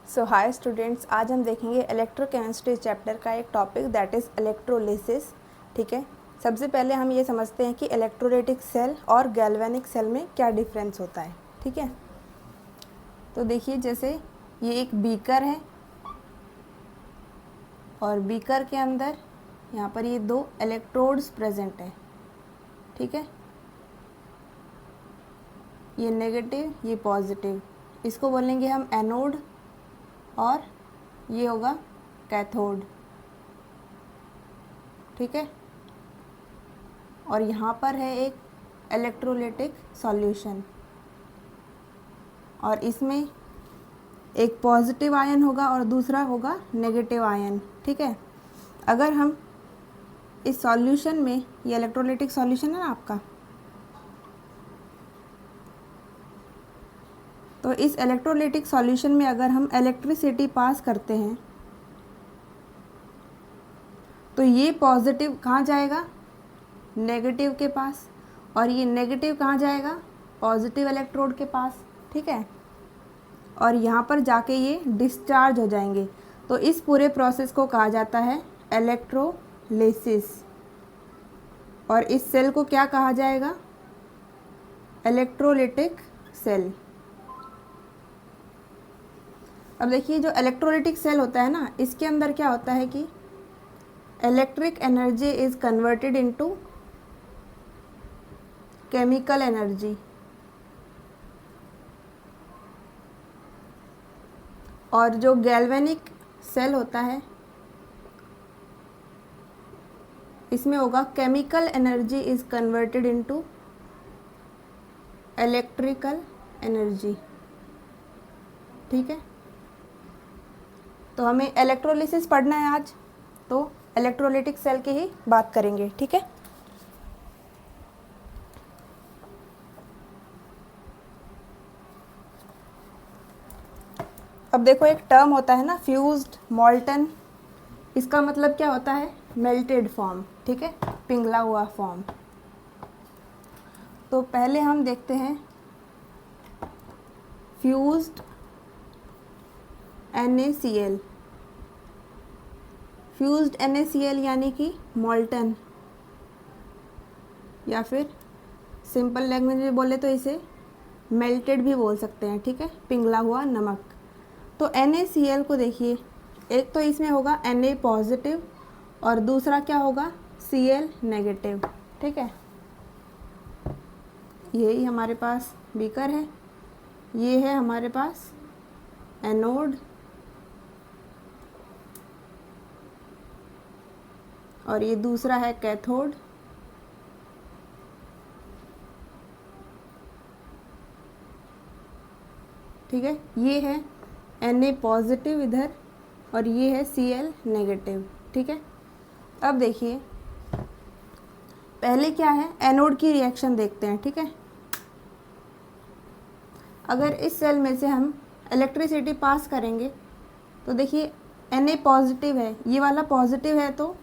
सो hi students, आज हम देखेंगे इलेक्ट्रोकेमिस्ट्री चैप्टर का एक टॉपिक दैट इज़ इलेक्ट्रोलिसिस। ठीक है, सबसे पहले हम ये समझते हैं कि इलेक्ट्रोलाइटिक सेल और गैल्वेनिक सेल में क्या डिफरेंस होता है। ठीक है, तो देखिए जैसे ये एक बीकर है और बीकर के अंदर यहाँ पर ये दो इलेक्ट्रोड्स प्रेजेंट है। ठीक है, ये नेगेटिव ये पॉजिटिव, इसको बोलेंगे हम एनोड और ये होगा कैथोड। ठीक है, और यहाँ पर है एक इलेक्ट्रोलाइटिक सॉल्यूशन और इसमें एक पॉजिटिव आयन होगा और दूसरा होगा नेगेटिव आयन। ठीक है, अगर हम इस सॉल्यूशन में, ये इलेक्ट्रोलाइटिक सॉल्यूशन है ना आपका, तो इस इलेक्ट्रोलाइटिक सॉल्यूशन में अगर हम इलेक्ट्रिसिटी पास करते हैं तो ये पॉजिटिव कहाँ जाएगा, नेगेटिव के पास, और ये नेगेटिव कहाँ जाएगा, पॉजिटिव इलेक्ट्रोड के पास। ठीक है, और यहाँ पर जाके ये डिस्चार्ज हो जाएंगे। तो इस पूरे प्रोसेस को कहा जाता है इलेक्ट्रोलिसिस, और इस सेल को क्या कहा जाएगा, इलेक्ट्रोलाइटिक सेल। अब देखिए जो इलेक्ट्रोलाइटिक सेल होता है ना, इसके अंदर क्या होता है कि electric energy is converted into chemical energy, और जो गैल्वेनिक सेल होता है इसमें होगा chemical energy is converted into electrical energy. ठीक है, तो हमें इलेक्ट्रोलिसिस पढ़ना है आज, तो इलेक्ट्रोलाइटिक सेल की ही बात करेंगे। ठीक है, अब देखो एक टर्म होता है ना, फ्यूज्ड मॉल्टन, इसका मतलब क्या होता है, मेल्टेड फॉर्म। ठीक है, पिघला हुआ फॉर्म। तो पहले हम देखते हैं फ्यूज्ड NaCl। फ्यूज्ड NaCl यानी कि मॉल्टन, या फिर सिंपल लैंग्वेज में बोले तो इसे मेल्टेड भी बोल सकते हैं। ठीक है, पिघला हुआ नमक। तो NaCl को देखिए, एक तो इसमें होगा Na पॉजिटिव और दूसरा क्या होगा, Cl नेगेटिव। ठीक है, यही हमारे पास बीकर है, ये है हमारे पास एनोड और ये दूसरा है कैथोड। ठीक है, ये है Na पॉजिटिव इधर और ये है Cl नेगेटिव। ठीक है, अब देखिए पहले क्या है, एनोड की रिएक्शन देखते हैं। ठीक है, अगर इस सेल में से हम इलेक्ट्रिसिटी पास करेंगे तो देखिए Na पॉजिटिव है, ये वाला पॉजिटिव है, तो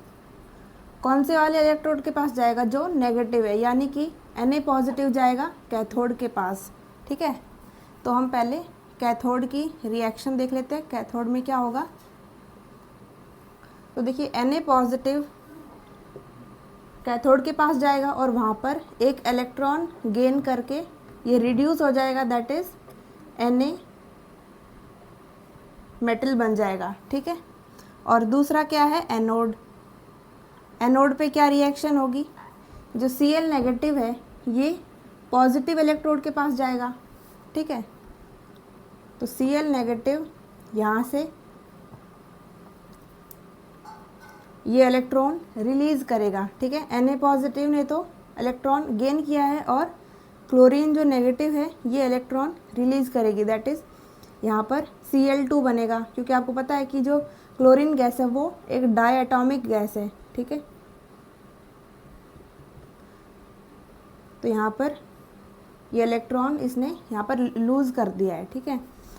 कौन से वाले इलेक्ट्रोड के पास जाएगा, जो नेगेटिव है, यानी कि Na पॉजिटिव जाएगा कैथोड के पास। ठीक है, तो हम पहले कैथोड की रिएक्शन देख लेते हैं, कैथोड में क्या होगा। तो देखिए Na पॉजिटिव कैथोड के पास जाएगा और वहाँ पर एक इलेक्ट्रॉन गेन करके ये रिड्यूस हो जाएगा, दैट इज़ Na मेटल बन जाएगा। ठीक है, और दूसरा क्या है, एनोड। एनोड पे क्या रिएक्शन होगी, जो Cl नेगेटिव है ये पॉजिटिव इलेक्ट्रोड के पास जाएगा। ठीक है, तो Cl नेगेटिव यहाँ से ये इलेक्ट्रॉन रिलीज़ करेगा। ठीक है, Na पॉजिटिव ने तो इलेक्ट्रॉन गेन किया है और क्लोरीन जो नेगेटिव है ये इलेक्ट्रॉन रिलीज़ करेगी, दैट इज़ यहाँ पर Cl2 बनेगा, क्योंकि आपको पता है कि जो क्लोरीन गैस है वो एक डाई एटॉमिक गैस है। ठीक है, तो यहाँ पर ये इलेक्ट्रॉन इसने यहाँ पर लूज़ कर दिया है। ठीक है,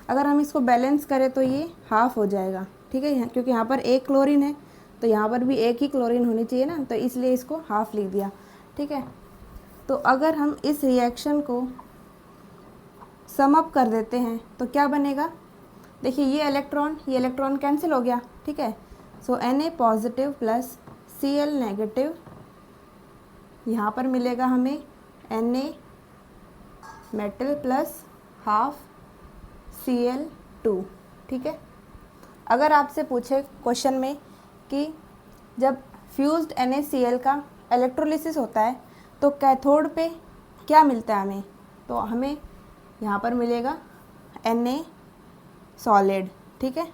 अगर हम इसको बैलेंस करें तो ये हाफ हो जाएगा। ठीक है, क्योंकि यहाँ पर एक क्लोरीन है तो यहाँ पर भी एक ही क्लोरीन होनी चाहिए ना, तो इसलिए इसको हाफ लिख दिया। ठीक है, तो अगर हम इस रिएक्शन को सम अप कर देते हैं तो क्या बनेगा, देखिए ये इलेक्ट्रॉन कैंसिल हो गया, ठीक है। सो Na positive plus Cl negative, यहाँ पर मिलेगा हमें Na metal plus half Cl2, ठीक है। अगर आपसे पूछे क्वेश्चन में कि जब फ्यूज्ड NaCl का इलेक्ट्रोलिसिस होता है तो कैथोड पे क्या मिलता है हमें, तो हमें यहाँ पर मिलेगा Na सॉलिड, ठीक है,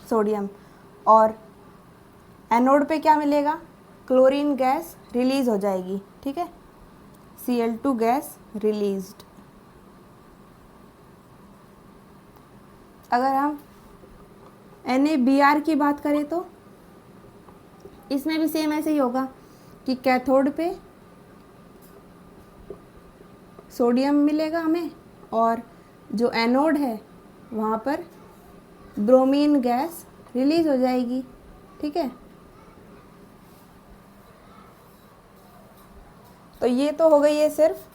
सोडियम, और एनोड पे क्या मिलेगा, क्लोरीन गैस रिलीज़ हो जाएगी, ठीक है, Cl2 गैस रिलीज्ड। अगर हम NaBr की बात करें तो इसमें भी सेम ऐसे ही होगा कि कैथोड पे सोडियम मिलेगा हमें और जो एनोड है वहाँ पर ब्रोमीन गैस रिलीज़ हो जाएगी, ठीक है। तो ये तो हो गई है सिर्फ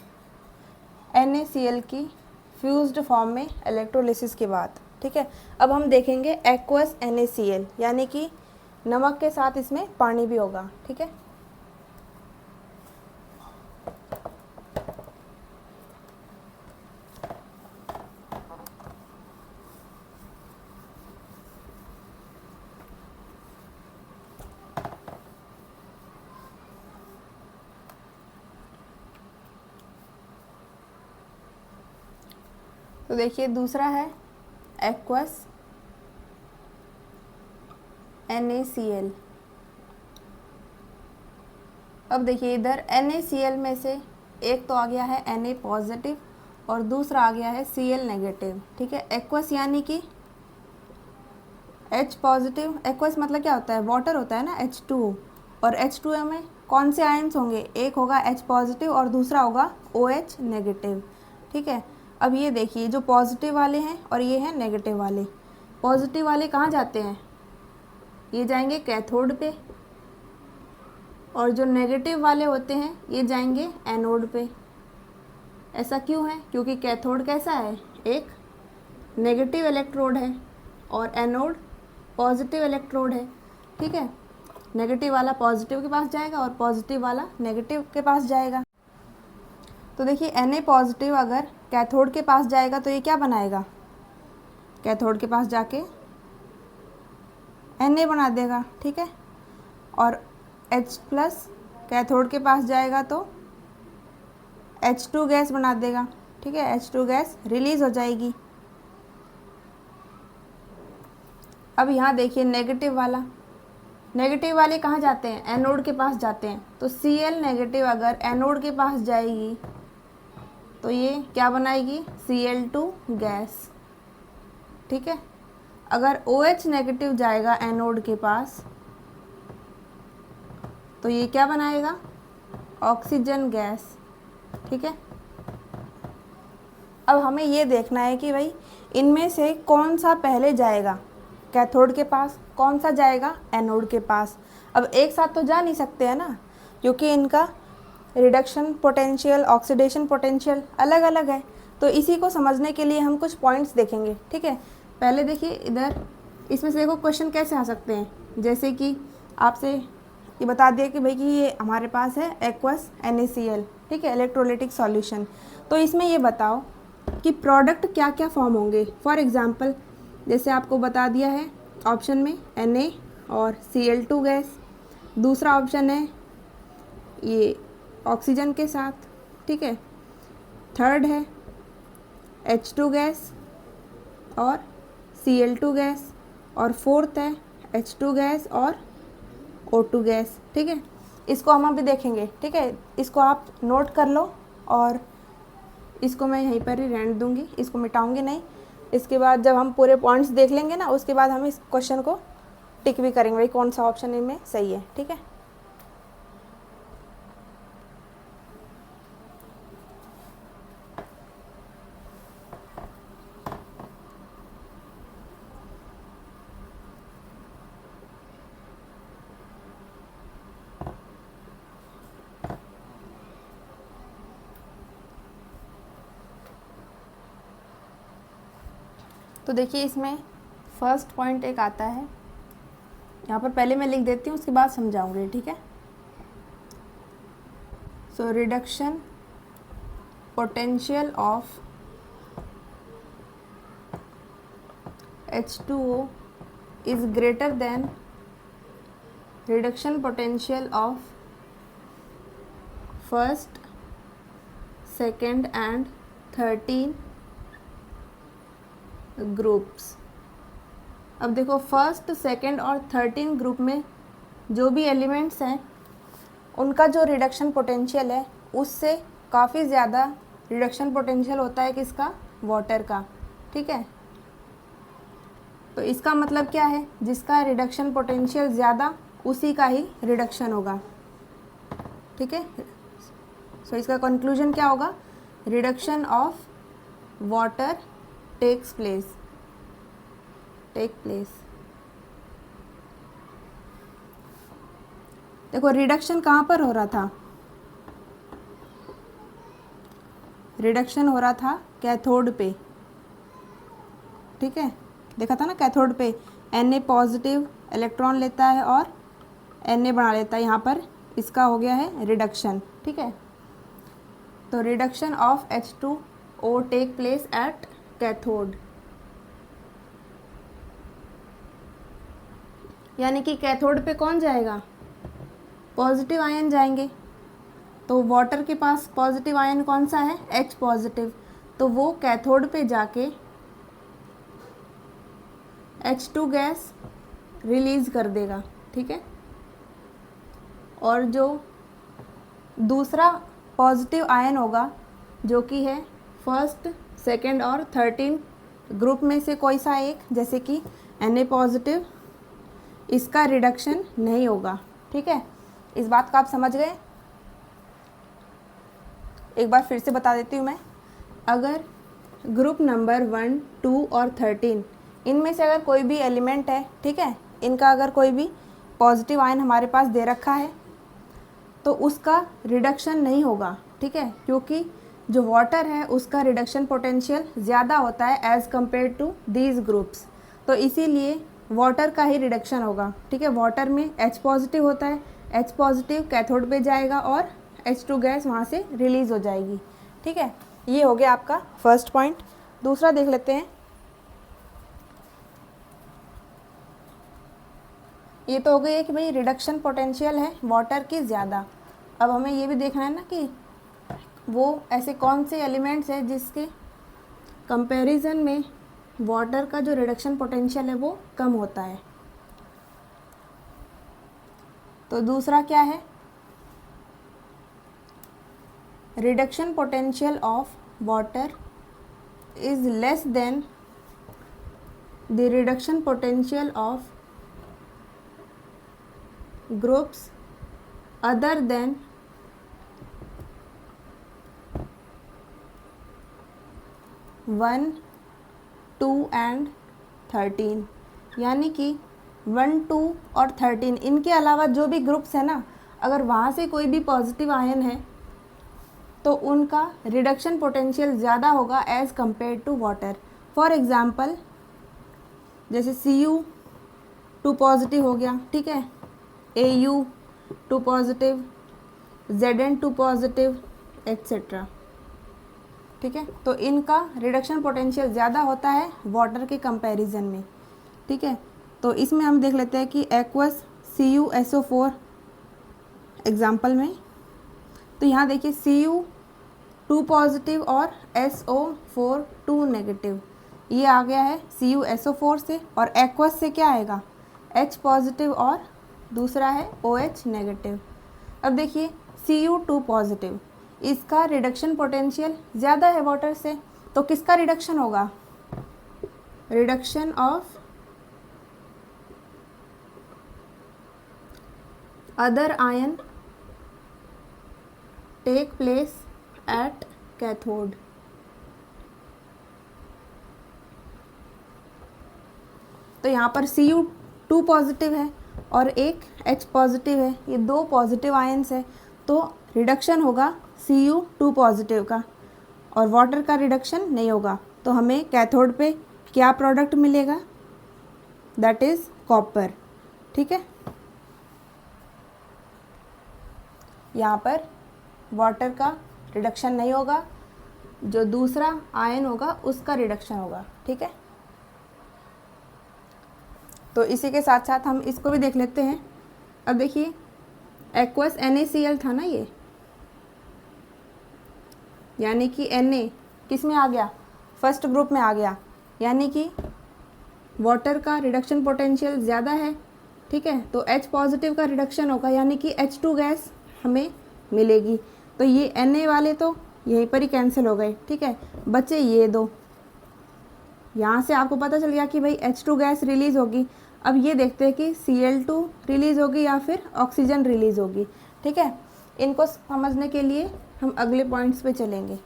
NaCl की फ्यूज्ड फॉर्म में इलेक्ट्रोलिसिस के बाद, ठीक है। अब हम देखेंगे एक्वस NaCl, यानी कि नमक के साथ इसमें पानी भी होगा, ठीक है। तो देखिए दूसरा है एक्वस NaCl। अब देखिए इधर NaCl में से एक तो आ गया है Na पॉजिटिव और दूसरा आ गया है Cl नेगेटिव, ठीक है। एक्वस यानी कि H पॉजिटिव, एक्वस मतलब क्या होता है, वाटर होता है ना, H2O, और H2O में कौन से आयंस होंगे, एक होगा H पॉजिटिव और दूसरा होगा OH नेगेटिव, ठीक है। अब ये देखिए जो पॉजिटिव वाले हैं और ये हैं नेगेटिव वाले, पॉजिटिव वाले कहाँ जाते हैं, ये जाएंगे कैथोड पे, और जो नेगेटिव वाले होते हैं ये जाएंगे एनोड पे। ऐसा क्यों है, क्योंकि कैथोड कैसा है, एक नेगेटिव इलेक्ट्रोड है और एनोड पॉजिटिव इलेक्ट्रोड है, ठीक है। नेगेटिव वाला पॉजिटिव के पास जाएगा और पॉजिटिव वाला नेगेटिव के पास जाएगा। तो देखिए Na पॉजिटिव अगर कैथोड के पास जाएगा तो ये क्या बनाएगा, कैथोड के पास जाके Na बना देगा, ठीक है। और H प्लस कैथोड के पास जाएगा तो H2 गैस बना देगा, ठीक है, H2 गैस रिलीज़ हो जाएगी। अब यहाँ देखिए नेगेटिव वाले कहाँ जाते हैं, एनोड के पास जाते हैं। तो Cl नेगेटिव अगर एनोड के पास जाएगी तो ये क्या बनाएगी, Cl2 गैस, ठीक है। अगर OH नेगेटिव जाएगा एनोड के पास तो ये क्या बनाएगा, ऑक्सीजन गैस, ठीक है। अब हमें ये देखना है कि भाई इनमें से कौन सा पहले जाएगा, कैथोड के पास, कौन सा जाएगा एनोड के पास। अब एक साथ तो जा नहीं सकते हैं ना, क्योंकि इनका रिडक्शन पोटेंशियल, ऑक्सीडेशन पोटेंशियल अलग अलग है। तो इसी को समझने के लिए हम कुछ पॉइंट्स देखेंगे, ठीक है। पहले देखिए इधर इसमें से देखो क्वेश्चन कैसे आ सकते हैं, जैसे कि आपसे ये बता दिया कि भाई कि ये हमारे पास है एक्वस NaCl, ठीक है, इलेक्ट्रोलिटिक सॉल्यूशन। तो इसमें ये बताओ कि प्रोडक्ट क्या क्या फॉर्म होंगे। फॉर एग्जांपल जैसे आपको बता दिया है ऑप्शन में Na और Cl2 गैस, दूसरा ऑप्शन है ये ऑक्सीजन के साथ, ठीक है, थर्ड है H2 गैस और Cl2 गैस, और फोर्थ है H2 गैस और O2 गैस, ठीक है। इसको हम अभी देखेंगे, ठीक है, इसको आप नोट कर लो और इसको मैं यहीं पर ही रहने दूंगी, इसको मिटाऊंगी नहीं। इसके बाद जब हम पूरे पॉइंट्स देख लेंगे ना, उसके बाद हम इस क्वेश्चन को टिक भी करेंगे भाई कौन सा ऑप्शन इनमें सही है, ठीक है। तो देखिए इसमें फर्स्ट पॉइंट एक आता है, यहाँ पर पहले मैं लिख देती हूँ, उसके बाद समझाऊंगी, ठीक है। So reduction potential of H2O is greater than reduction potential of first, second and 13 groups. अब देखो फर्स्ट, सेकंड और 13 ग्रुप में जो भी एलिमेंट्स हैं उनका जो रिडक्शन पोटेंशियल है उससे काफ़ी ज़्यादा रिडक्शन पोटेंशियल होता है किसका, वाटर का, ठीक है। तो इसका मतलब क्या है, जिसका रिडक्शन पोटेंशियल ज़्यादा उसी का ही रिडक्शन होगा, ठीक है। सो इसका कंक्लूजन क्या होगा, reduction of water take place. देखो रिडक्शन कहाँ पर हो रहा था, रिडक्शन हो रहा था कैथोड पे, ठीक है। देखा था ना, कैथोड पे Na पॉजिटिव इलेक्ट्रॉन लेता है और Na बना लेता है, यहाँ पर इसका हो गया है रिडक्शन, ठीक है। तो reduction of H2O take place at cathode, यानी कि कैथोड पे कौन जाएगा, पॉजिटिव आयन जाएंगे। तो वाटर के पास पॉजिटिव आयन कौन सा है, H पॉजिटिव, तो वो कैथोड पे जाके H2 गैस रिलीज़ कर देगा, ठीक है। और जो दूसरा पॉजिटिव आयन होगा जो कि है फर्स्ट, सेकंड और 13 ग्रुप में से कोई सा एक, जैसे कि Na पॉजिटिव, इसका रिडक्शन नहीं होगा, ठीक है। इस बात का आप समझ गए। एक बार फिर से बता देती हूँ मैं, अगर ग्रुप नंबर 1, 2 और 13 इनमें से अगर कोई भी एलिमेंट है, ठीक है, इनका अगर कोई भी पॉजिटिव आयन हमारे पास दे रखा है तो उसका रिडक्शन नहीं होगा, ठीक है, क्योंकि जो वाटर है उसका रिडक्शन पोटेंशियल ज़्यादा होता है as compare to these groups, तो इसीलिए वाटर का ही रिडक्शन होगा, ठीक है। वाटर में H पॉजिटिव होता है, H पॉजिटिव कैथोड पे जाएगा और H2 गैस वहाँ से रिलीज़ हो जाएगी, ठीक है। ये हो गया आपका फर्स्ट पॉइंट। दूसरा देख लेते हैं। ये तो हो गई है कि भाई रिडक्शन पोटेंशियल है वाटर की ज़्यादा। अब हमें ये भी देखना है ना कि वो ऐसे कौन से एलिमेंट्स हैं जिसके कंपैरिजन में वाटर का जो रिडक्शन पोटेंशियल है वो कम होता है। तो दूसरा क्या है, reduction potential of water is less than the reduction potential of groups other than 1, 2 and 13, यानी कि 1, 2 और 13 इनके अलावा जो भी ग्रुप्स है ना, अगर वहाँ से कोई भी पॉजिटिव आयन है तो उनका रिडक्शन पोटेंशियल ज़्यादा होगा as compare to water. For example जैसे Cu2 पॉजिटिव हो गया, ठीक है, Au2 positive, Zn2 positive etcetera, ठीक है। तो इनका रिडक्शन पोटेंशियल ज़्यादा होता है वाटर के कंपैरिजन में, ठीक है। तो इसमें हम देख लेते हैं कि एक्वस CuSO4 एग्जाम्पल में, तो यहाँ देखिए Cu2 पॉजिटिव और SO4 2 नेगेटिव, ये आ गया है CuSO4 से, और एक्वस से क्या आएगा, H पॉजिटिव और दूसरा है OH नेगेटिव। अब देखिए Cu2 पॉजिटिव, इसका रिडक्शन पोटेंशियल ज़्यादा है वाटर से, तो किसका रिडक्शन होगा, reduction of other ion take place at cathode. तो यहाँ पर Cu2 पॉजिटिव है और एक H पॉजिटिव है, ये दो पॉजिटिव आयन्स है, तो रिडक्शन होगा Cu2 पॉजिटिव का और वाटर का रिडक्शन नहीं होगा। तो हमें कैथोड पे क्या प्रोडक्ट मिलेगा, दैट इज़ कॉपर। ठीक है, यहाँ पर वाटर का रिडक्शन नहीं होगा, जो दूसरा आयन होगा उसका रिडक्शन होगा। ठीक है, तो इसी के साथ साथ हम इसको भी देख लेते हैं। अब देखिए एक्वस NaCl था ना ये, यानी कि Na किस में आ गया, फर्स्ट ग्रुप में आ गया, यानी कि वाटर का रिडक्शन पोटेंशियल ज़्यादा है। ठीक है, तो H पॉजिटिव का रिडक्शन होगा, यानी कि H2 गैस हमें मिलेगी। तो ये Na वाले तो यहीं पर ही कैंसिल हो गए। ठीक है, बचे ये दो, यहाँ से आपको पता चल गया कि भाई H2 गैस रिलीज़ होगी। अब ये देखते हैं कि Cl2 रिलीज़ होगी या फिर ऑक्सीजन रिलीज़ होगी। ठीक है, इनको समझने के लिए हम अगले पॉइंट्स पे चलेंगे।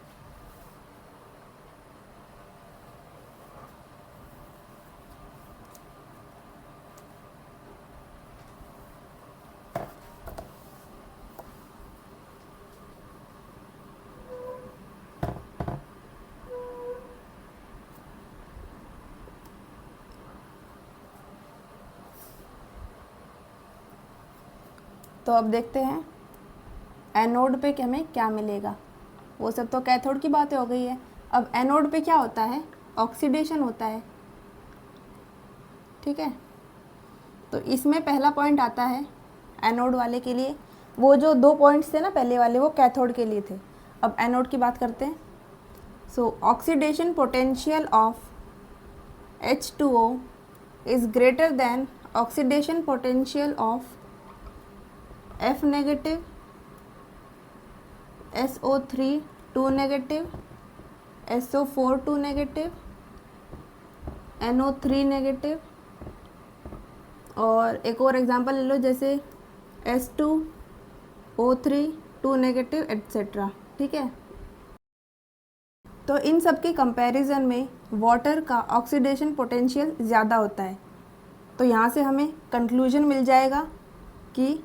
तो अब देखते हैं एनोड पे कि हमें क्या मिलेगा। वो सब तो कैथोड की बातें हो गई है। अब एनोड पे क्या होता है, ऑक्सीडेशन होता है। ठीक है, तो इसमें पहला पॉइंट आता है एनोड वाले के लिए। वो जो 2 पॉइंट्स थे ना पहले वाले, वो कैथोड के लिए थे। अब एनोड की बात करते हैं। सो oxidation potential of H2O is greater than oxidation potential of F negative, SO3 2 negative, SO4 2 negative, NO3 negative, और एक और एग्जांपल ले लो जैसे S2O3 2 नेगेटिव एट्सेट्रा। ठीक है, तो इन सब के कंपैरिजन में वाटर का ऑक्सीडेशन पोटेंशियल ज़्यादा होता है। तो यहाँ से हमें कंक्लूजन मिल जाएगा कि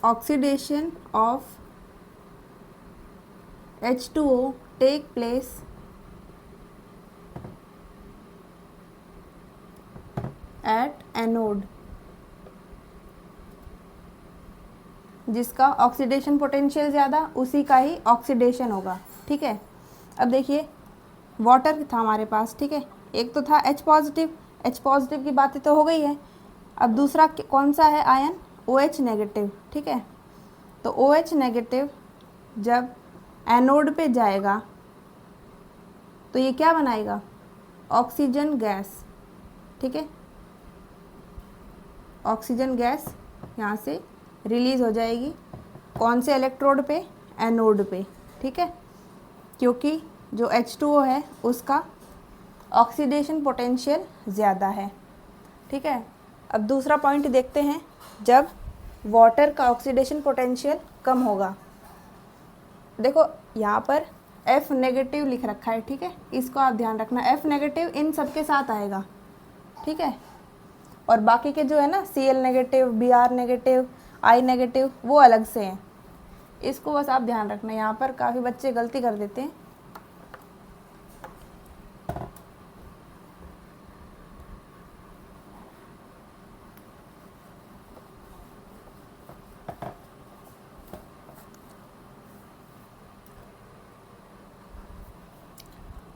oxidation of H2O take place at anode, जिसका ऑक्सीडेशन पोटेंशियल ज़्यादा उसी का ही ऑक्सीडेशन होगा। ठीक है, अब देखिए वाटर था हमारे पास। ठीक है, एक तो था H पॉजिटिव, H पॉजिटिव की बातें तो हो गई है। अब दूसरा कौन सा है आयन, OH नेगेटिव। ठीक है, तो OH नेगेटिव जब एनोड पे जाएगा तो ये क्या बनाएगा, ऑक्सीजन गैस। ठीक है, ऑक्सीजन गैस यहाँ से रिलीज़ हो जाएगी। कौन से इलेक्ट्रोड पे, एनोड पे। ठीक है, क्योंकि जो H2O है उसका ऑक्सीडेशन पोटेंशियल ज़्यादा है। ठीक है, अब दूसरा पॉइंट देखते हैं, जब वाटर का ऑक्सीडेशन पोटेंशियल कम होगा। देखो यहाँ पर F नेगेटिव लिख रखा है। ठीक है, इसको आप ध्यान रखना, F नेगेटिव इन सब के साथ आएगा। ठीक है, और बाकी के जो है ना Cl negative, Br negative, I negative, वो अलग से हैं। इसको बस आप ध्यान रखना, यहाँ पर काफ़ी बच्चे गलती कर देते हैं।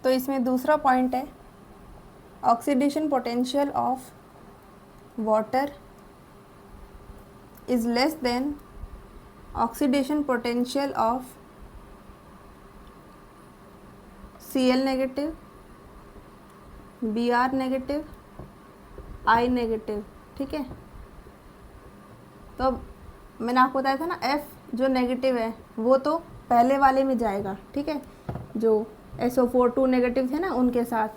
तो इसमें दूसरा पॉइंट है oxidation potential of water is less than oxidation potential of Cl negative, Br negative, I negative. ठीक है, तो अब मैंने आपको बताया था ना F जो नेगेटिव है वो तो पहले वाले में जाएगा। ठीक है, जो SO4 2 नेगेटिव थे ना उनके साथ,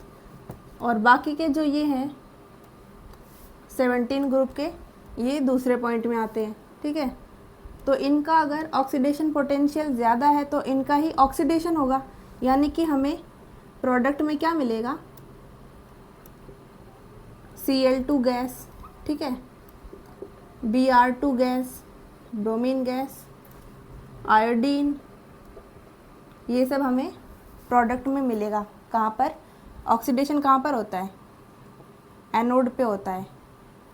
और बाकी के जो ये हैं 17 ग्रुप के, ये दूसरे पॉइंट में आते हैं। ठीक है, तो इनका अगर ऑक्सीडेशन पोटेंशियल ज़्यादा है तो इनका ही ऑक्सीडेशन होगा, यानी कि हमें प्रोडक्ट में क्या मिलेगा, Cl2 गैस। ठीक है, Br2 gas, bromine gas, iodine, ये सब हमें प्रोडक्ट में मिलेगा। कहाँ पर ऑक्सीडेशन कहाँ पर होता है, एनोड पे होता है।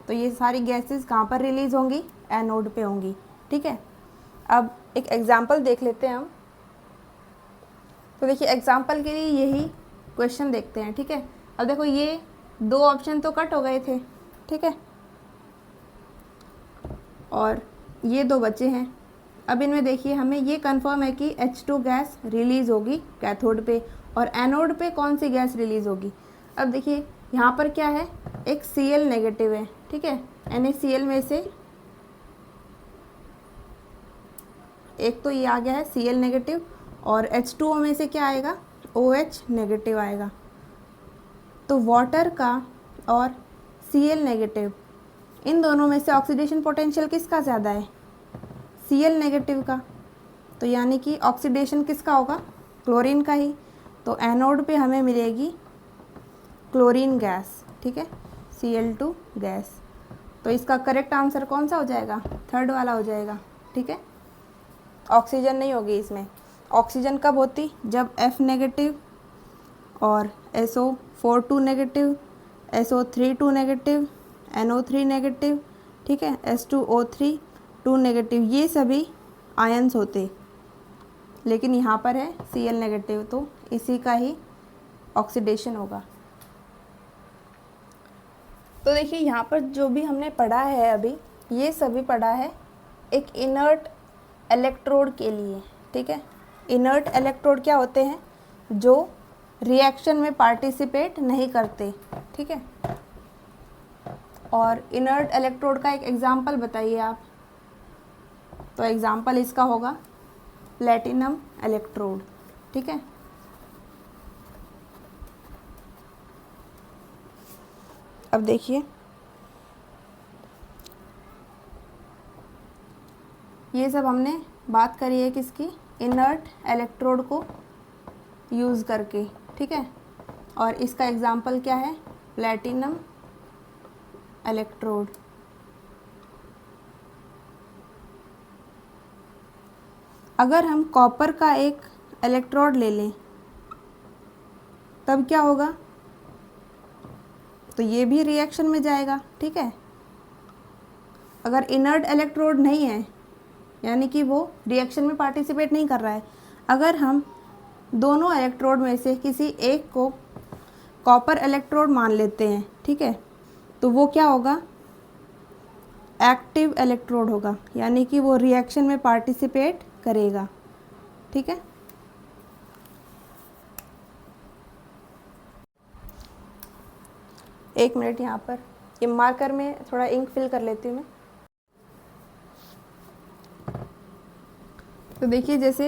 तो ये सारी गैसेस कहाँ पर रिलीज़ होंगी? एनोड पे होंगी। ठीक है, अब एक एग्जांपल देख लेते हैं हम। तो देखिए एग्जांपल के लिए यही क्वेश्चन देखते हैं। ठीक है, अब देखो ये दो ऑप्शन तो कट हो गए थे। ठीक है, और ये दो बचे हैं। अब इनमें देखिए हमें ये कंफर्म है कि H2 गैस रिलीज़ होगी कैथोड पे, और एनोड पे कौन सी गैस रिलीज़ होगी। अब देखिए यहाँ पर क्या है, एक Cl नेगेटिव है। ठीक है, NaCl में से एक तो ये आ गया है Cl नेगेटिव, और H2O में से क्या आएगा, OH नेगेटिव आएगा। तो वाटर का और Cl नेगेटिव, इन दोनों में से ऑक्सीडेशन पोटेंशियल किसका ज़्यादा है? Cl नेगेटिव का। तो यानी कि ऑक्सीडेशन किसका होगा? क्लोरीन का ही। तो एनोड पे हमें मिलेगी क्लोरीन गैस। ठीक है, Cl2 गैस। तो इसका करेक्ट आंसर कौन सा हो जाएगा? थर्ड वाला हो जाएगा। ठीक है, ऑक्सीजन नहीं होगी इसमें। ऑक्सीजन कब होती? जब F नेगेटिव और SO42 negative, SO32 negative, NO3 negative, ठीक है, H2O3 2 नेगेटिव, ये सभी आयंस होते। लेकिन यहाँ पर है Cl नेगेटिव, तो इसी का ही ऑक्सीडेशन होगा। तो देखिए यहाँ पर जो भी हमने पढ़ा है अभी, ये सभी पढ़ा है एक इनर्ट इलेक्ट्रोड के लिए। ठीक है, इनर्ट इलेक्ट्रोड क्या होते हैं? जो रिएक्शन में पार्टिसिपेट नहीं करते। ठीक है, और इनर्ट इलेक्ट्रोड का एक एग्जाम्पल बताइए आप। तो एग्जाम्पल इसका होगा प्लेटिनम इलेक्ट्रोड। ठीक है, अब देखिए ये सब हमने बात करी है किसकी? इनर्ट इलेक्ट्रोड को यूज़ करके। ठीक है, और इसका एग्जाम्पल क्या है? Platinum electrode. अगर हम कॉपर का एक इलेक्ट्रोड ले लें तब क्या होगा? तो ये भी रिएक्शन में जाएगा। ठीक है, अगर इनर्ट इलेक्ट्रोड नहीं है यानी कि वो रिएक्शन में पार्टिसिपेट नहीं कर रहा है, अगर हम दोनों इलेक्ट्रोड में से किसी एक को कॉपर इलेक्ट्रोड मान लेते हैं, ठीक है, तो वो क्या होगा? एक्टिव इलेक्ट्रोड होगा, यानी कि वो रिएक्शन में पार्टिसिपेट करेगा। ठीक है, एक मिनट, यहाँ पर ये मार्कर में थोड़ा इंक फिल कर लेती हूँ मैं। तो देखिए जैसे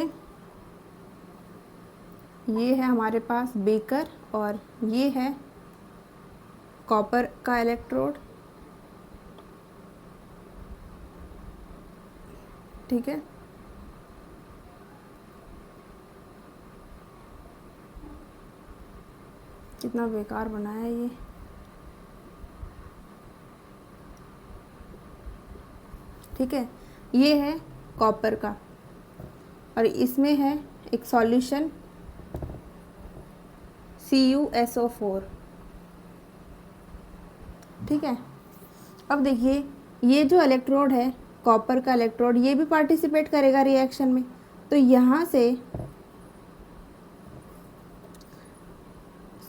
ये है हमारे पास बीकर, और ये है कॉपर का इलेक्ट्रोड। ठीक है, कितना बेकार बनाया है ये। ठीक है, ये है कॉपर का, और इसमें है एक सॉल्यूशन CuSO4। ठीक है, अब देखिए ये जो इलेक्ट्रोड है कॉपर का इलेक्ट्रोड, ये भी पार्टिसिपेट करेगा रिएक्शन में। तो यहाँ से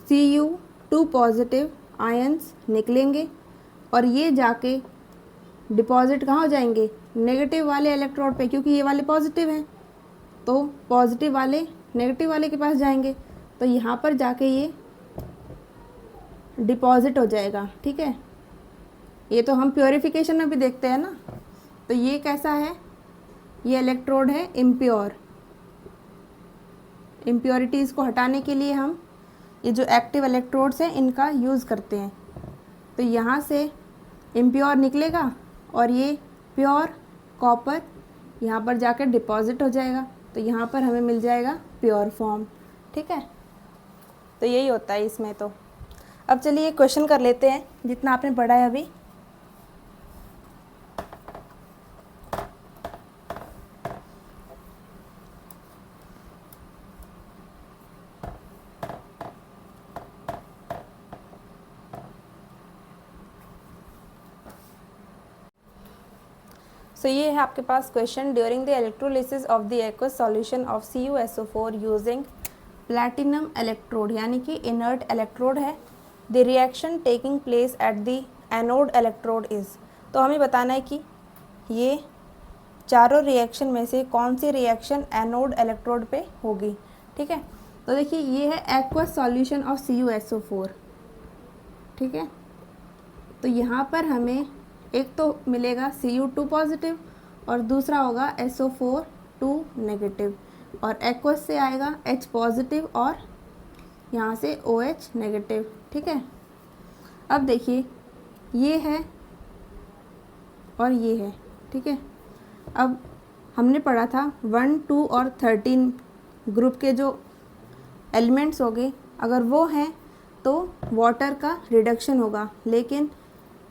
Cu2 पॉजिटिव आयंस निकलेंगे, और ये जाके डिपॉजिट कहाँ हो जाएंगे? नेगेटिव वाले इलेक्ट्रोड पे, क्योंकि ये वाले पॉजिटिव हैं, तो पॉजिटिव वाले नेगेटिव वाले के पास जाएंगे। तो यहाँ पर जाके ये डिपॉजिट हो जाएगा। ठीक है, ये तो हम प्योरीफिकेशन में भी देखते हैं ना। तो ये कैसा है? ये इलेक्ट्रोड है इम्प्योर। इम्प्योरिटीज़ को हटाने के लिए हम ये जो एक्टिव इलेक्ट्रोड्स हैं इनका यूज़ करते हैं। तो यहाँ से इम्प्योर निकलेगा, और ये प्योर कॉपर यहाँ पर जाकर डिपॉजिट हो जाएगा। तो यहाँ पर हमें मिल जाएगा प्योर फॉर्म। ठीक है, तो यही होता है इसमें। तो अब चलिए क्वेश्चन कर लेते हैं जितना आपने पढ़ा है अभी। सो ये है आपके पास question, during the electrolysis of the aqueous solution of CuSO4 using platinum electrode, यानी कि इनर्ट इलेक्ट्रोड है, the reaction taking place at the anode electrode is. तो हमें बताना है कि ये चारों रिएक्शन में से कौन सी रिएक्शन एनोड इलेक्ट्रोड पे होगी। ठीक है, तो देखिए ये है एक्वस सॉल्यूशन ऑफ CuSO4। ठीक है, तो यहाँ पर हमें एक तो मिलेगा Cu2 पॉजिटिव और दूसरा होगा SO4 2 नेगेटिव, और एक्वस से आएगा H पॉजिटिव और यहाँ से OH नेगेटिव। ठीक है, अब देखिए ये है और ये है। ठीक है, अब हमने पढ़ा था 1, 2 और 13 ग्रुप के जो एलिमेंट्स हो गए, अगर वो हैं तो वाटर का रिडक्शन होगा, लेकिन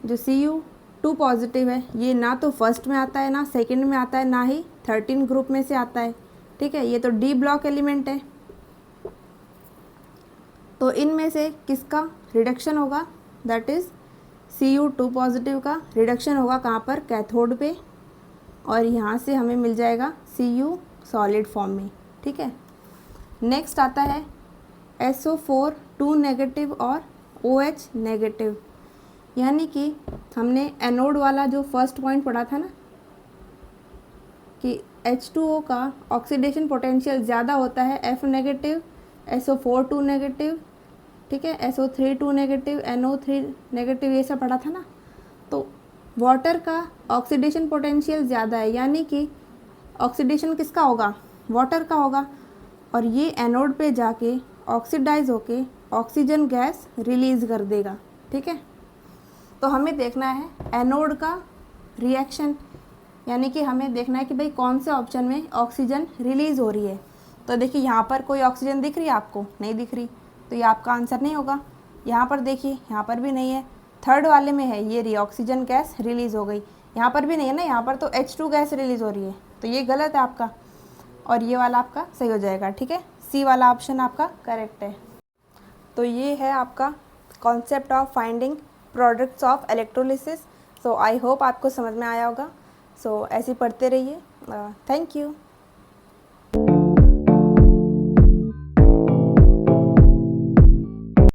जो Cu2 पॉजिटिव है ये ना तो फर्स्ट में आता है, ना सेकंड में आता है, ना ही 13 ग्रुप में से आता है। ठीक है, ये तो डी ब्लॉक एलिमेंट है, तो इनमें से किसका रिडक्शन होगा, दैट इज़ Cu2 पॉजिटिव का रिडक्शन होगा कहाँ पर, कैथोड पे, और यहाँ से हमें मिल जाएगा Cu सॉलिड फॉर्म में। ठीक है, नेक्स्ट आता है SO4 2 नेगेटिव और OH नेगेटिव, यानी कि हमने एनोड वाला जो फर्स्ट पॉइंट पढ़ा था ना कि H2O का ऑक्सीडेशन पोटेंशियल ज़्यादा होता है F नेगेटिव, SO4 2 नेगेटिव, ठीक है, SO3 2 नेगेटिव, NO3 नेगेटिव, ये सब पढ़ा था ना। तो वाटर का ऑक्सीडेशन पोटेंशियल ज़्यादा है, यानी कि ऑक्सीडेशन किसका होगा, वाटर का होगा, और ये एनोड पे जाके ऑक्सीडाइज होके ऑक्सीजन गैस रिलीज़ कर देगा। ठीक है, तो हमें देखना है एनोड का रिएक्शन, यानी कि हमें देखना है कि भाई कौन से ऑप्शन में ऑक्सीजन रिलीज़ हो रही है। तो देखिए यहाँ पर कोई ऑक्सीजन दिख रही है आपको, नहीं दिख रही, तो ये आपका आंसर नहीं होगा। यहाँ पर देखिए, यहाँ पर भी नहीं है, थर्ड वाले में है, ये ऑक्सीजन गैस रिलीज़ हो गई, यहाँ पर भी नहीं है ना, यहाँ पर तो H2 गैस रिलीज़ हो रही है, तो ये गलत है आपका, और ये वाला आपका सही हो जाएगा। ठीक है, सी वाला ऑप्शन आपका करेक्ट है। तो ये है आपका concept of finding products of electrolysis. So I hope आपको समझ में आया होगा। सो ऐसे पढ़ते रहिए। Thank you.